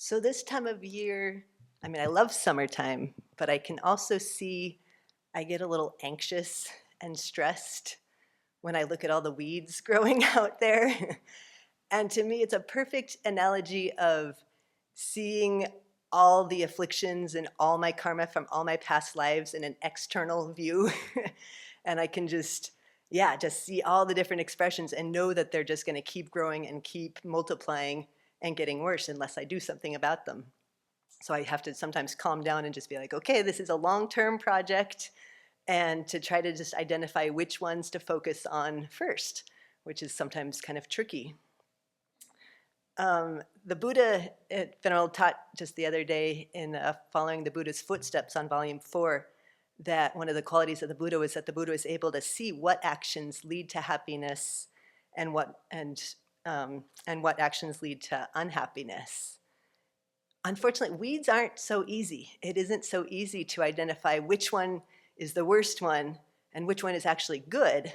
So this time of year, I mean, I love summertime, but I can also see I get a little anxious and stressed when I look at all the weeds growing out there. And to me, it's a perfect analogy of seeing all the afflictions and all my karma from all my past lives in an external view. And I can just see all the different expressions and know that they're just going to keep growing and keep multiplying and getting worse unless I do something about them. So I have to sometimes calm down and just be like, okay, this is a long-term project, and to try to just identify which ones to focus on first, which is sometimes kind of tricky. The Buddha, Venerable taught just the other day in Following the Buddha's Footsteps on Volume 4, that one of the qualities of the Buddha was that the Buddha was able to see what actions lead to happiness and what actions lead to unhappiness. Unfortunately, weeds aren't so easy. It isn't so easy to identify which one is the worst one and which one is actually good.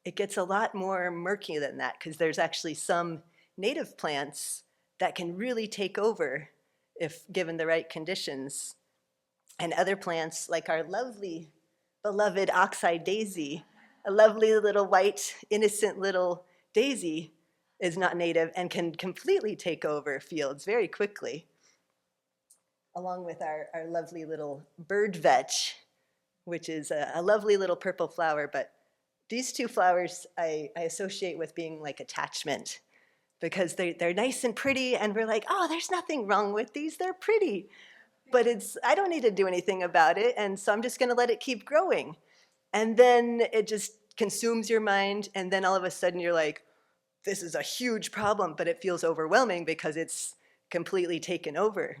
It gets a lot more murky than that because there's actually some native plants that can really take over if given the right conditions. And other plants, like our lovely, beloved oxeye daisy, a lovely little white, innocent little daisy, is not native and can completely take over fields very quickly, along with our lovely little bird vetch, which is a lovely little purple flower. But these two flowers I associate with being like attachment, because they're nice and pretty, and we're like, oh, there's nothing wrong with these, they're pretty. But I don't need to do anything about it, and so I'm just gonna let it keep growing. And then it just consumes your mind, and then all of a sudden you're like, this is a huge problem, but it feels overwhelming because it's completely taken over.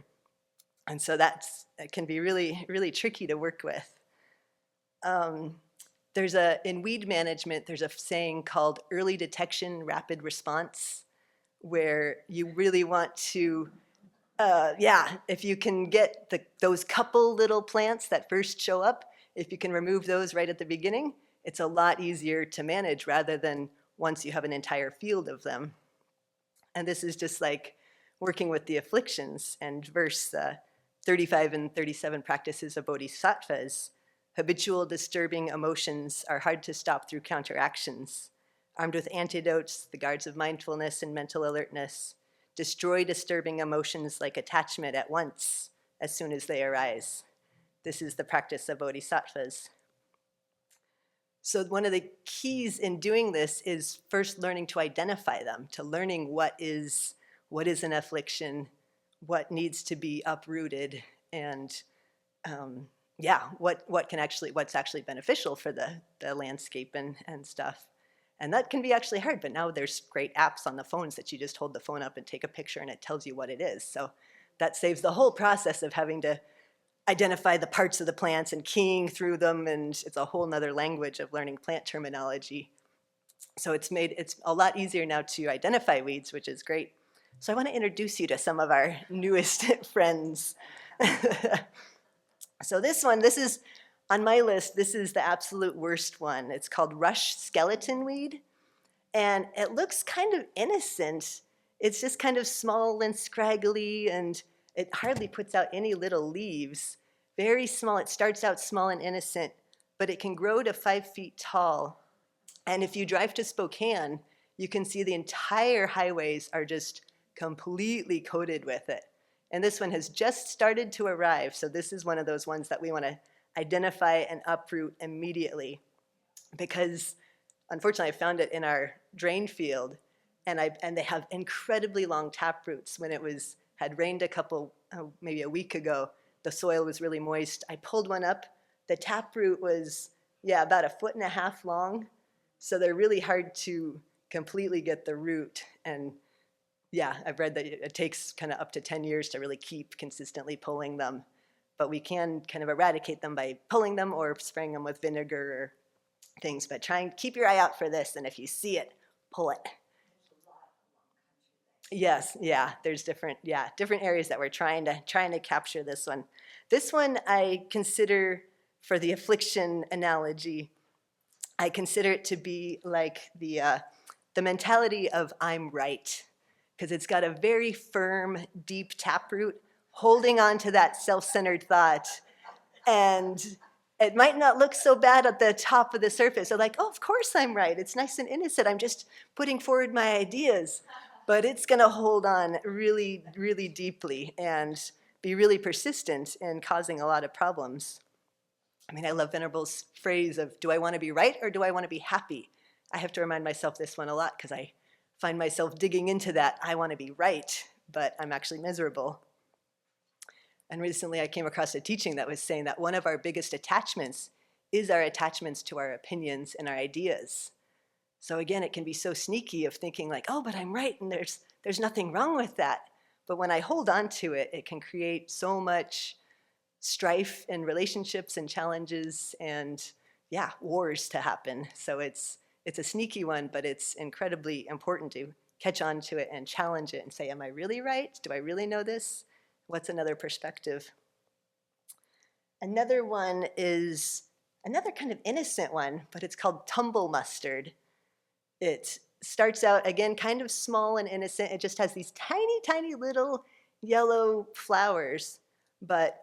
And so that can be really, really tricky to work with. In weed management, there's a saying called early detection, rapid response, where you really want to, if you can get those couple little plants that first show up, if you can remove those right at the beginning, it's a lot easier to manage rather than once you have an entire field of them. And this is just like working with the afflictions, and verse 35 and 37 practices of bodhisattvas. Habitual disturbing emotions are hard to stop through counteractions. Armed with antidotes, the guards of mindfulness and mental alertness destroy disturbing emotions like attachment at once, as soon as they arise. This is the practice of bodhisattvas. So one of the keys in doing this is first learning to identify them, to learning what is an affliction, what needs to be uprooted, and what's actually beneficial for the landscape and stuff. And that can be actually hard, but now there's great apps on the phones that you just hold the phone up and take a picture and it tells you what it is. So that saves the whole process of having to identify the parts of the plants and keying through them, and it's a whole nother language of learning plant terminology. So it's a lot easier now to identify weeds, which is great. So I want to introduce you to some of our newest friends. So this is on my list, this is the absolute worst one. It's called rush skeleton weed, and it looks kind of innocent. It's just kind of small and scraggly, and it hardly puts out any little leaves. Very small. It starts out small and innocent, but it can grow to 5 feet tall. And if you drive to Spokane, you can see the entire highways are just completely coated with it. And this one has just started to arrive, so this is one of those ones that we want to identify and uproot immediately, because unfortunately I found it in our drain field, and they have incredibly long tap roots. When it had rained maybe a week ago, the soil was really moist. I pulled one up. The tap root was about 1.5 feet long, so they're really hard to completely get the root. And I've read that it takes kind of up to 10 years to really keep consistently pulling them. But we can kind of eradicate them by pulling them or spraying them with vinegar or things. But try and keep your eye out for this, and if you see it, pull it. Yes, there's different areas that we're trying to capture this one. This one I consider, for the affliction analogy, I consider it to be like the mentality of I'm right. because it's got a very firm, deep taproot holding on to that self-centered thought. And it might not look so bad at the top of the surface. So like, oh, of course I'm right. It's nice and innocent. I'm just putting forward my ideas. But it's going to hold on really, really deeply and be really persistent in causing a lot of problems. I mean, I love Venerable's phrase of, do I want to be right or do I want to be happy? I have to remind myself this one a lot because I find myself digging into that. I want to be right, but I'm actually miserable. And recently I came across a teaching that was saying that one of our biggest attachments is our attachments to our opinions and our ideas. So again, it can be so sneaky of thinking like, oh, but I'm right and there's nothing wrong with that. But when I hold on to it, it can create so much strife in relationships and challenges and, yeah, wars to happen. So it's a sneaky one, but it's incredibly important to catch on to it and challenge it and say, am I really right? Do I really know this? What's another perspective? Another one is another kind of innocent one, but it's called tumble mustard. It starts out, again, kind of small and innocent. It just has these tiny, tiny little yellow flowers, but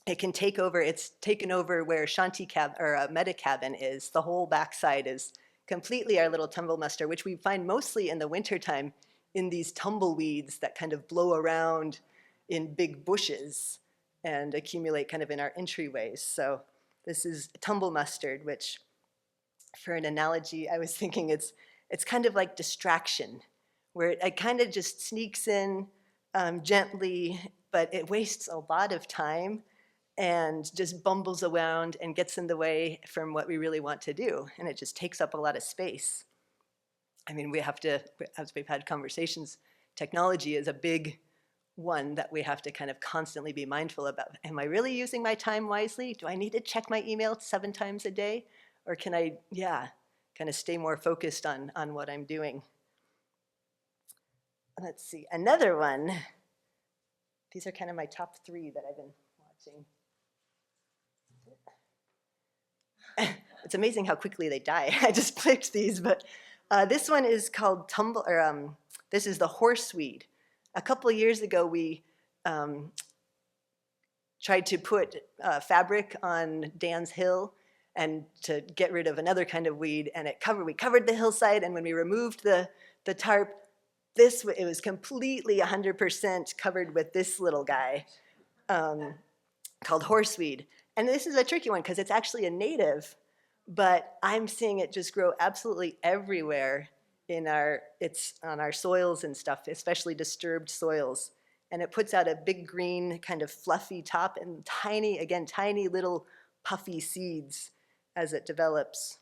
it can take over. It's taken over where Shanti or Metta cabin is. The whole backside is completely our little tumble mustard, which we find mostly in the wintertime in these tumbleweeds that kind of blow around in big bushes and accumulate kind of in our entryways. So this is tumble mustard, which for an analogy, I was thinking it's kind of like distraction, where it kind of just sneaks in gently, but it wastes a lot of time and just bumbles around and gets in the way from what we really want to do. And it just takes up a lot of space. I mean, we have to, as we've had conversations, technology is a big one that we have to kind of constantly be mindful about. Am I really using my time wisely? Do I need to check my email 7 times a day? Or can I, kind of stay more focused on what I'm doing? Let's see, another one. These are kind of my top 3 that I've been watching. It's amazing how quickly they die. I just picked these, but this one is called this is the horseweed. A couple of years ago, we tried to put fabric on Dan's hill and to get rid of another kind of weed, and we covered the hillside, and when we removed the tarp, it was completely 100% covered with this little guy called horseweed. And this is a tricky one because it's actually a native, but I'm seeing it just grow absolutely everywhere it's on our soils and stuff, especially disturbed soils. And it puts out a big green kind of fluffy top and tiny little puffy seeds as it develops.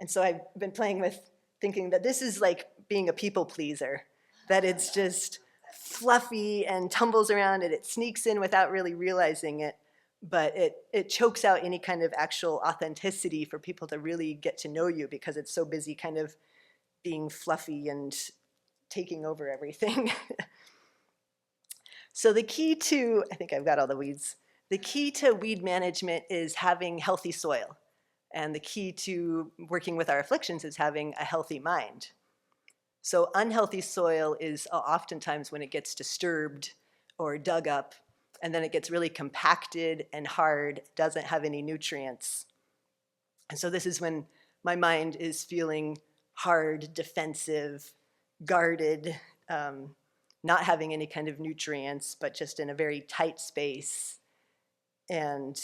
And so I've been playing with thinking that this is like being a people pleaser, that it's just fluffy and tumbles around and it sneaks in without really realizing it, but it chokes out any kind of actual authenticity for people to really get to know you because it's so busy kind of being fluffy and taking over everything. So the key to, I think I've got all the weeds, the key to weed management is having healthy soil. And the key to working with our afflictions is having a healthy mind. So unhealthy soil is oftentimes when it gets disturbed or dug up, and then it gets really compacted and hard, doesn't have any nutrients. And so this is when my mind is feeling hard, defensive, guarded, not having any kind of nutrients, but just in a very tight space. And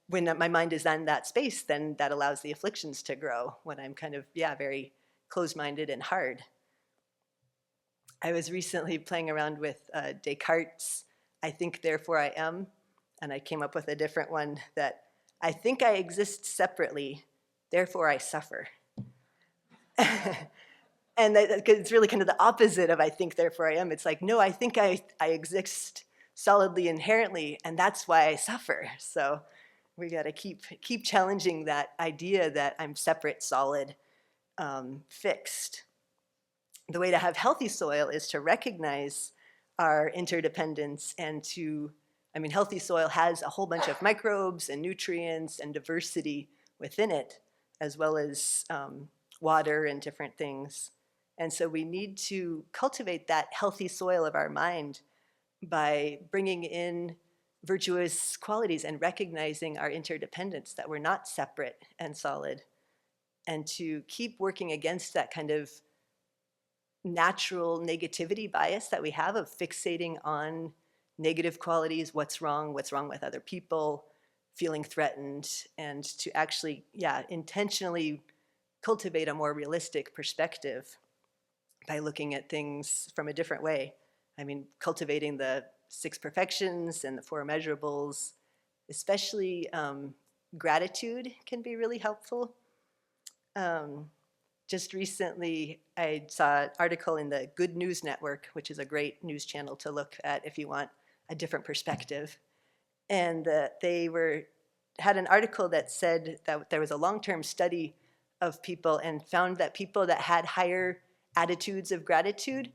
when my mind is in that space, then that allows the afflictions to grow when I'm kind of, very closed-minded and hard. I was recently playing around with Descartes' I think, therefore I am, and I came up with a different one that I think I exist separately, therefore I suffer. And it's really kind of the opposite of I think, therefore I am. It's like, no, I think I exist solidly, inherently, and that's why I suffer. So we got to keep challenging that idea that I'm separate, solid, fixed. The way to have healthy soil is to recognize our interdependence and healthy soil has a whole bunch of microbes and nutrients and diversity within it, as well as water and different things. And so we need to cultivate that healthy soil of our mind by bringing in virtuous qualities and recognizing our interdependence, that we're not separate and solid, and to keep working against that kind of natural negativity bias that we have of fixating on negative qualities, what's wrong with other people, feeling threatened, and to actually, intentionally cultivate a more realistic perspective by looking at things from a different way. I mean, cultivating the 6 perfections and the 4 measurables, especially gratitude can be really helpful. Just recently, I saw an article in the Good News Network, which is a great news channel to look at if you want a different perspective. And had an article that said that there was a long-term study of people and found that people that had higher attitudes of gratitude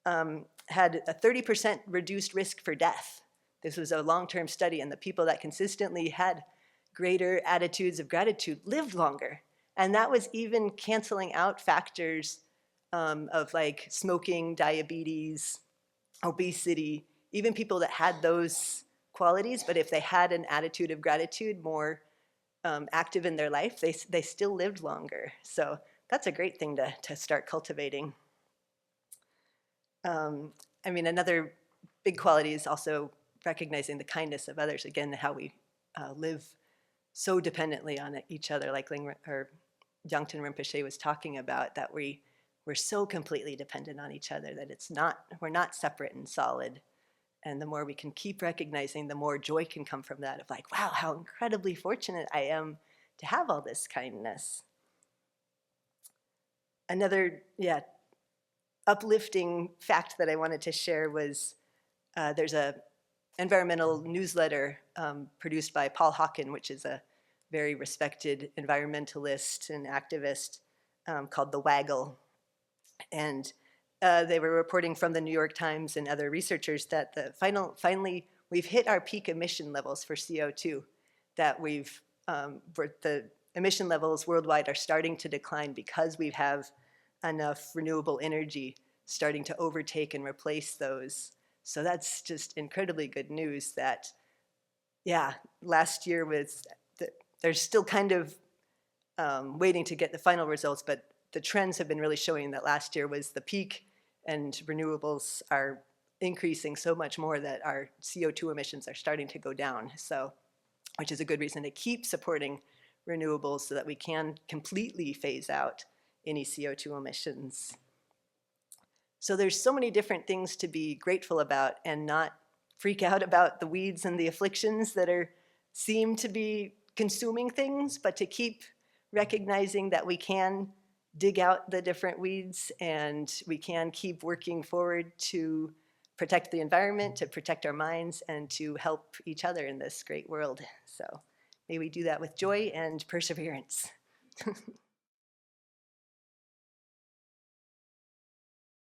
had a 30% reduced risk for death. This was a long-term study, and the people that consistently had greater attitudes of gratitude lived longer. And that was even canceling out factors of like smoking, diabetes, obesity, even people that had those qualities, but if they had an attitude of gratitude more active in their life, they still lived longer. So that's a great thing to start cultivating. I mean, another big quality is also recognizing the kindness of others. Again, how we live so dependently on each other, like Jangten Rinpoche was talking about, that we're so completely dependent on each other that we're not separate and solid. And the more we can keep recognizing, the more joy can come from that, of like, wow, how incredibly fortunate I am to have all this kindness. Another, uplifting fact that I wanted to share was there's a environmental newsletter produced by Paul Hawken, which is a very respected environmentalist and activist, called The Waggle. And they were reporting from the New York Times and other researchers that finally we've hit our peak emission levels for CO2, that the emission levels worldwide are starting to decline because we have enough renewable energy starting to overtake and replace those. So that's just incredibly good news that, last year there's still kind of waiting to get the final results, but the trends have been really showing that last year was the peak, and renewables are increasing so much more that our CO2 emissions are starting to go down. So, which is a good reason to keep supporting renewables so that we can completely phase out any CO2 emissions. So there's so many different things to be grateful about and not freak out about the weeds and the afflictions that seem to be consuming things, but to keep recognizing that we can dig out the different weeds and we can keep working forward to protect the environment, to protect our minds, and to help each other in this great world. So may we do that with joy and perseverance.